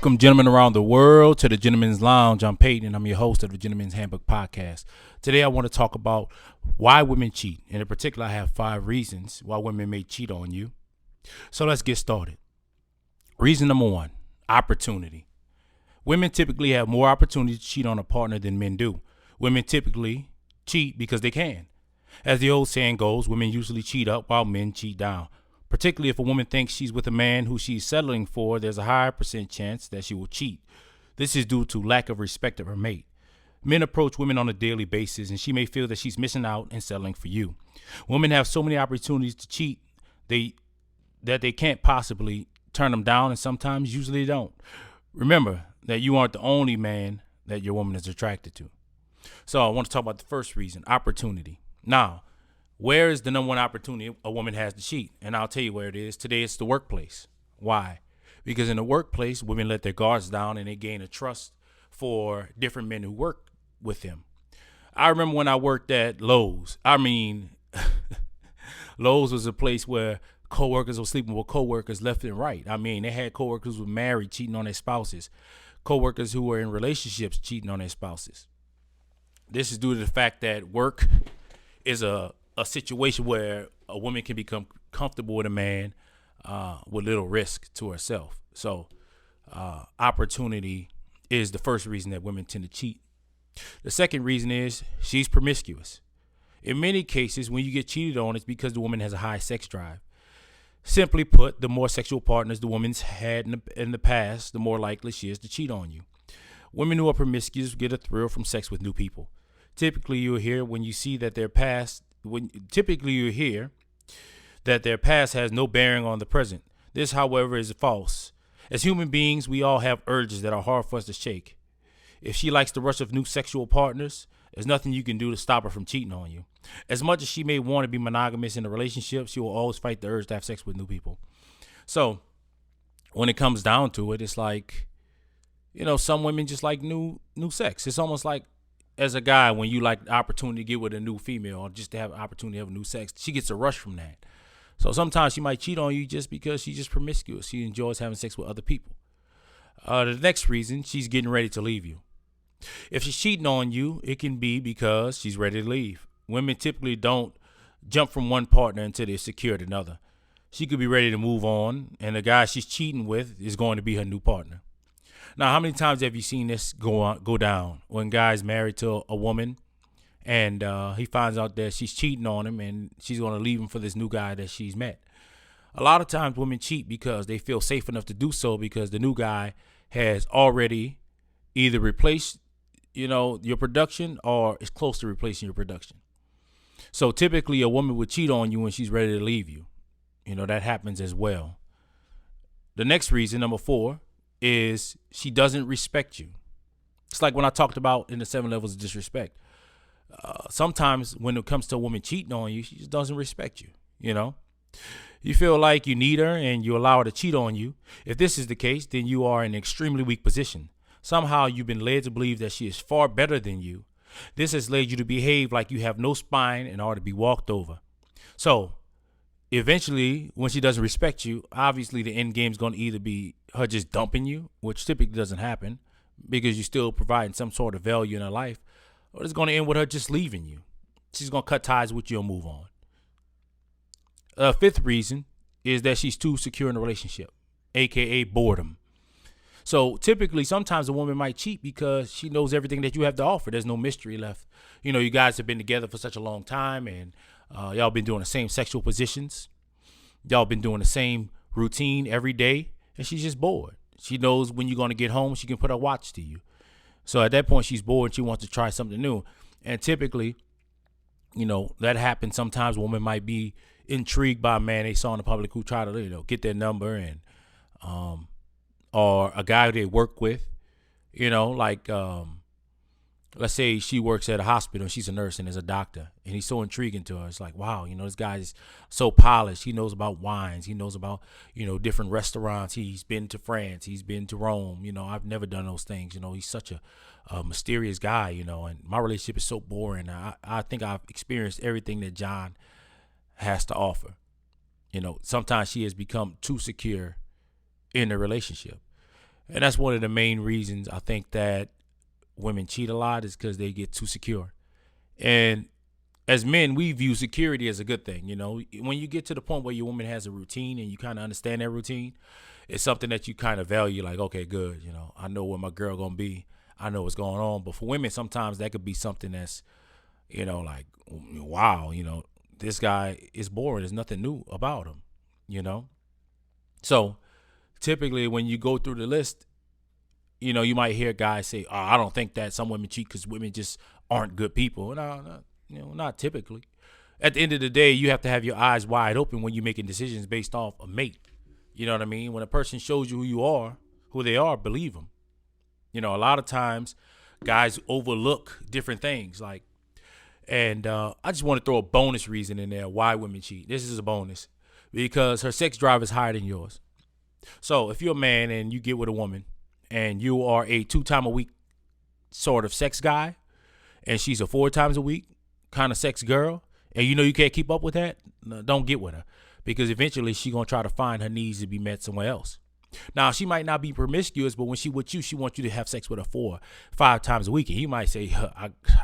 Welcome, gentlemen around the world, to the Gentleman's Lounge. I'm Peyton, and I'm your host of the Gentleman's Handbook Podcast. Today, I want to talk about why women cheat. And in particular, I have 5 reasons why women may cheat on you. So let's get started. Reason number 1, opportunity. Women typically have more opportunity to cheat on a partner than men do. Women typically cheat because they can. As the old saying goes, women usually cheat up while men cheat down. Particularly if a woman thinks she's with a man who she's settling for, there's a higher percent chance that she will cheat. This is due to lack of respect of her mate. Men approach women on a daily basis, and she may feel that she's missing out and settling for you. Women have so many opportunities to cheat that they can't possibly turn them down, and sometimes usually they don't. Remember that you aren't the only man that your woman is attracted to. So I want to talk about the first reason, opportunity. Now, where is the number one opportunity a woman has to cheat? And I'll tell you where it is. Today, it's the workplace. Why? Because in the workplace, women let their guards down and they gain a trust for different men who work with them. I remember when I worked at Lowe's. Lowe's was a place where coworkers were sleeping with coworkers left and right. They had coworkers who were married cheating on their spouses. Coworkers who were in relationships cheating on their spouses. This is due to the fact that work is a situation where a woman can become comfortable with a man with little risk to herself. So opportunity is the first reason that women tend to cheat. The second reason is she's promiscuous. In many cases, when you get cheated on, it's because the woman has a high sex drive. Simply put, the more sexual partners the woman's had in the past, the more likely she is to cheat on you. Women who are promiscuous get a thrill from sex with new people. Typically, you'll hear that their past has no bearing on the present. This, however, is false. As human beings, we all have urges that are hard for us to shake. If she likes the rush of new sexual partners, there's nothing you can do to stop her from cheating on you. As much as she may want to be monogamous in a relationship, she will always fight the urge to have sex with new people. So when it comes down to it, it's like, some women just like new sex. It's almost like, as a guy, when you like the opportunity to get with a new female or just to have an opportunity to have a new sex, she gets a rush from that. So sometimes she might cheat on you just because she's just promiscuous. She enjoys having sex with other people. The next reason, she's getting ready to leave you. If she's cheating on you, it can be because she's ready to leave. Women typically don't jump from one partner until they've secured another. She could be ready to move on, and the guy she's cheating with is going to be her new partner. Now, how many times have you seen this go down when guy's married to a woman and he finds out that she's cheating on him and she's going to leave him for this new guy that she's met? A lot of times women cheat because they feel safe enough to do so because the new guy has already either replaced, your production or is close to replacing your production. So typically a woman would cheat on you when she's ready to leave you. That happens as well. The next reason, number 4, is she doesn't respect you. It's like when I talked about in the 7 levels of disrespect. Sometimes when it comes to a woman cheating on you, she just doesn't respect you. You feel like you need her and you allow her to cheat on you. If this is the case, then you are in an extremely weak position. Somehow you've been led to believe that she is far better than you. This has led you to behave like you have no spine and are to be walked over. So eventually, when she doesn't respect you, obviously the end game is going to either be her just dumping you, which typically doesn't happen because you're still providing some sort of value in her life, or it's going to end with her just leaving you. She's going to cut ties with you and move on. 5th reason is that she's too secure in a relationship, aka boredom. So typically, sometimes a woman might cheat because she knows everything that you have to offer. There's no mystery left. You guys have been together for such a long time and y'all been doing the same sexual positions. Y'all been doing the same routine every day, and she's just bored. She knows when you're going to get home, she can put her watch to you. So at that point, she's bored. She wants to try something new. And typically, that happens. Sometimes a woman might be intrigued by a man they saw in the public who try to, get their number and, or a guy they work with, let's say she works at a hospital and she's a nurse and is a doctor and he's so intriguing to her. It's like, wow, this guy is so polished. He knows about wines. He knows about, different restaurants. He's been to France. He's been to Rome. I've never done those things. He's such a mysterious guy, and my relationship is so boring. I think I've experienced everything that John has to offer. Sometimes she has become too secure in a relationship. And that's one of the main reasons I think that women cheat a lot is because they get too secure. And as men, we view security as a good thing. You know, when you get to the point where your woman has a routine and you kind of understand that routine, it's something that you kind of value. Like, okay, good. You know, I know where my girl gonna be. I know what's going on. But for women, sometimes that could be something that's, like, wow. This guy is boring. There's nothing new about him. You know, so typically when you go through the list, you might hear guys say, "Oh, I don't think that some women cheat because women just aren't good people." No, not typically. At the end of the day, you have to have your eyes wide open when you're making decisions based off a mate. You know what I mean? When a person shows you who they are, believe them. A lot of times guys overlook different things and I just want to throw a bonus reason in there why women cheat. This is a bonus because her sex drive is higher than yours. So if you're a man and you get with a woman and you are a 2 times a week sort of sex guy and she's a 4 times a week kind of sex girl and you can't keep up with that, don't get with her because eventually she's going to try to find her needs to be met somewhere else. Now, she might not be promiscuous, but when she with you, she wants you to have sex with her 4, 5 times a week. And he might say,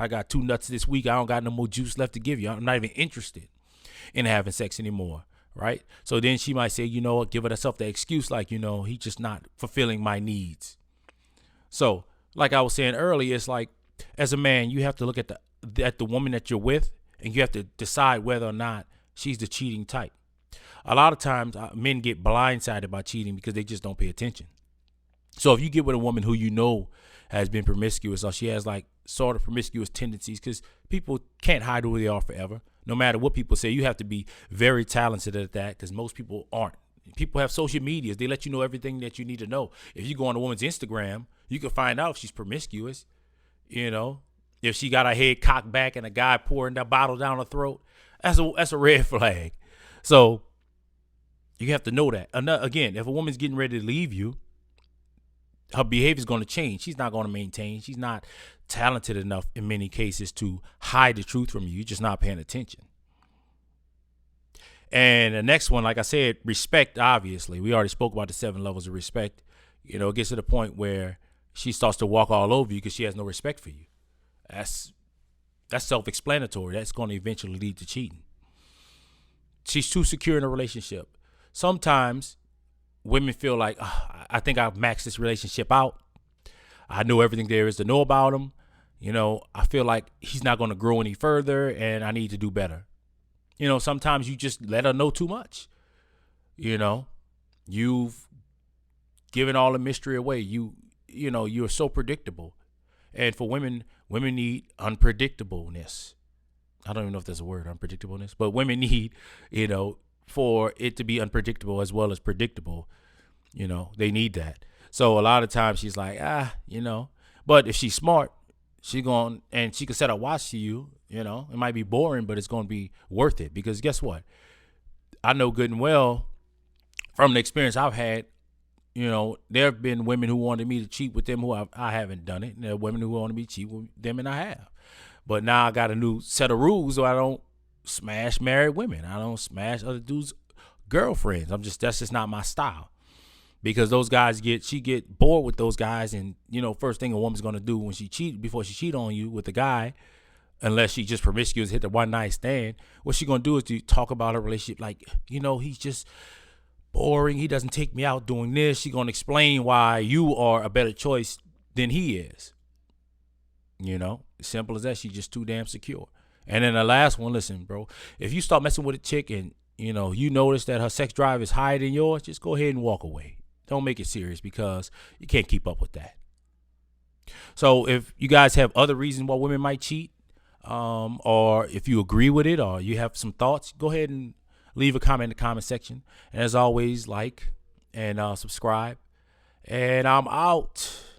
I got 2 nuts this week. I don't got no more juice left to give you. I'm not even interested in having sex anymore. Right? So then she might say, you know what, give herself the excuse like, he's just not fulfilling my needs. So like I was saying earlier, it's like as a man, you have to look at the woman that you're with and you have to decide whether or not she's the cheating type. A lot of times men get blindsided by cheating because they just don't pay attention. So if you get with a woman who has been promiscuous or she has like sort of promiscuous tendencies, because people can't hide who they are forever. No matter what people say, you have to be very talented at that because most people aren't. People have social medias. They let you know everything that you need to know. If you go on a woman's Instagram, you can find out if she's promiscuous, if she got her head cocked back and a guy pouring that bottle down her throat. That's a red flag. So you have to know that. Again, if a woman's getting ready to leave you, her behavior is going to change. She's not going to maintain. She's not talented enough in many cases to hide the truth from you. You're just not paying attention. And the next one, like I said, respect, obviously. We already spoke about the 7 levels of respect. It gets to the point where she starts to walk all over you because she has no respect for you. That's self-explanatory. That's going to eventually lead to cheating. She's too secure in a relationship. Sometimes women feel like, I think I've maxed this relationship out. I know everything there is to know about him. I feel like he's not going to grow any further and I need to do better. Sometimes you just let her know too much. You've given all the mystery away. You're so predictable. And for women need unpredictableness. I don't even know if there's a word, unpredictableness, but women need, for it to be unpredictable as well as predictable. They need that. So a lot of times she's like, but if she's smart, she can set a watch to you. It might be boring, but it's going to be worth it because guess what? I know good and well from the experience I've had, there have been women who wanted me to cheat with them who I haven't done it. And there are women who wanted me to cheat with them and I have. But now I got a new set of rules so I don't smash married women. I don't smash other dudes' girlfriends. That's just not my style. Because those guys she get bored with those guys and first thing a woman's gonna do when before she cheat on you with the guy, unless she just promiscuous, hit the one night stand, what she gonna do is to talk about her relationship like, he's just boring, he doesn't take me out doing this. She gonna explain why you are a better choice than he is. Simple as that. She's just too damn secure. And then the last one, listen, bro, if you start messing with a chick and you notice that her sex drive is higher than yours, just go ahead and walk away. Don't make it serious because you can't keep up with that. So if you guys have other reasons why women might cheat, or if you agree with it or you have some thoughts, go ahead and leave a comment in the comment section. And as always, like and subscribe. And I'm out.